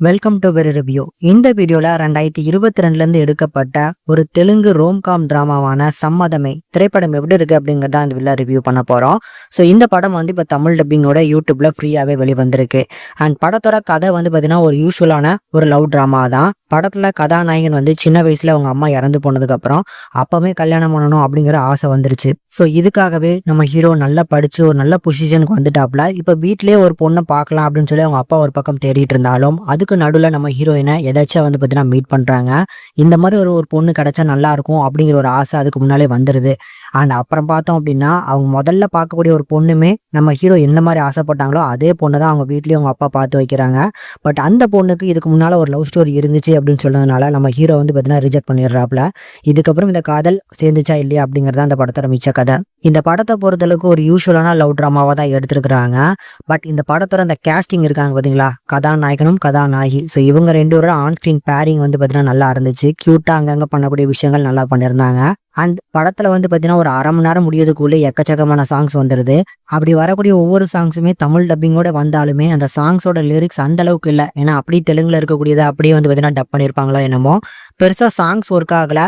Welcome to very review. இந்த வீடியோல 2022லேருந்து எடுக்கப்பட்ட ஒரு தெலுங்கு ரோம்காம் டிராமாவான சம்மதமே திரைப்படம் எப்படி இருக்கு அப்படிங்கிறத இந்த வீடியோல ரிவ்யூ பண்ண போறோம். ஸோ இந்த படம் இப்போ தமிழ் டப்பிங்கோட யூடியூப்ல ஃப்ரீயாவே வெளிவந்திருக்கு. அண்ட் படத்தோட கதை பார்த்தீங்கன்னா ஒரு யூஸ்வலான ஒரு லவ் டிராமா தான். படத்துல கதாநாயகன் சின்ன வயசுல அவங்க அம்மா இறந்து போனதுக்கு அப்புறம் அப்பவே கல்யாணம் பண்ணணும் அப்படிங்கிற ஆசை வந்துருச்சு. ஸோ இதுக்காகவே நம்ம ஹீரோ நல்லா படிச்சு ஒரு நல்ல பொசிஷனுக்கு வந்துட்டாப்ல. இப்போ வீட்லயே ஒரு பொண்ணை பார்க்கலாம் அப்படின்னு சொல்லி அவங்க அப்பா ஒரு பக்கம் தேடிட்டு இருந்தாலும் அதுக்கு நடுவில் நம்ம ஹீரோயினை எதாச்சும் பார்த்தீங்கன்னா மீட் பண்றாங்க. இந்த மாதிரி ஒரு பொண்ணு கிடைச்சா நல்லா இருக்கும் அப்படிங்கிற ஒரு ஆசை அதுக்கு முன்னாலே வந்துருது. அண்ட் அப்புறம் பார்த்தோம் அப்படின்னா அவங்க முதல்ல பார்க்கக்கூடிய ஒரு பொண்ணுமே நம்ம ஹீரோ என்ன மாதிரி ஆசைப்பட்டாங்களோ அதே பொண்ணு தான் அவங்க வீட்லயும் அவங்க அப்பா பார்த்து வைக்கிறாங்க. பட் அந்த பொண்ணுக்கு இதுக்கு முன்னால ஒரு லவ் ஸ்டோரி இருந்துச்சு அப்படின்னு சொன்னதுனால நம்ம ஹீரோ பார்த்தீங்கன்னா ரிஜெக்ட் பண்ணிடுறாப்ல. இதுக்கப்புறம் இந்த காதல் சேர்ந்துச்சா இல்லையா அப்படிங்கறத அந்த படத்தோட மிச்ச கதை. இந்த படத்தை பொறுத்தளவுக்கு ஒரு யூஸ்வலான லவ் டிராமாவா தான் எடுத்திருக்கிறாங்க. பட் இந்த படத்தோட அந்த கேஸ்டிங் இருக்காங்க பாத்தீங்களா, கதாநாயகனும் கதாநாயகி. ஸோ இவங்க ரெண்டு பேரும் ஆன் ஸ்கிரீன் பேரிங் பார்த்தீங்கன்னா நல்லா இருந்துச்சு. கியூட்டா அங்கங்க பண்ணக்கூடிய விஷயங்கள் நல்லா பண்ணியிருந்தாங்க. அண்ட் படத்துல பார்த்தீங்கன்னா ஒரு அரை மணி நேரம் முடியதுக்குள்ளே எக்கச்சக்கமான சாங்ஸ் வந்துடுது. அப்படி வரக்கூடிய ஒவ்வொரு சாங்ஸுமே தமிழ் டப்பிங்கோட வந்தாலுமே அந்த சாங்ஸோட லிரிக்ஸ் அந்த அளவுக்கு இல்லை. ஏன்னா அப்படி தெலுங்குல இருக்கக்கூடியதை அப்படியே பார்த்தீங்கன்னா டப் பண்ணியிருப்பாங்களோ என்னமோ. பெருசா சாங்ஸ் ஒர்க் ஆகல.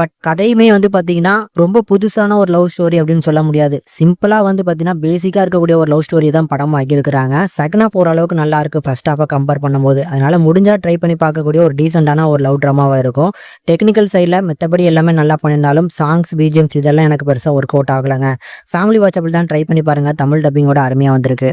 பட் கதையுமே பார்த்தீங்கன்னா ரொம்ப புதுசான ஒரு லவ் ஸ்டோரி அப்படின்னு சொல்ல முடியாது. சிம்பிளா பார்த்தீங்கன்னா பேசிக்கா இருக்கக்கூடிய ஒரு லவ் ஸ்டோரி தான் படம் ஆகியிருக்கிறாங்க. செகண்ட் ஹாஃப் ஓரளவுக்கு நல்லா இருக்கு ஃபர்ஸ்ட் ஹாஃபை கம்பேர் பண்ணும்போது. அதனால முடிஞ்சா ட்ரை பண்ணி பார்க்கக்கூடிய ஒரு டீசென்டான ஒரு லவ் ட்ராமாவா இருக்கும். டெக்னிக்கல் சைடில் மற்றபடி எல்லாமே நல்லா பண்ணியிருந்தாலும் சாங்ஸ் பிஜிஎம்ஸ் இதெல்லாம் எனக்கு பெருசாக ஒர்க் அவுட் ஆகலைங்க. ஃபேமிலி வாட்சபிள் தான், ட்ரை பண்ணி பாருங்க. தமிழ் டப்பிங்கோட அருமையாக வந்திருக்கு.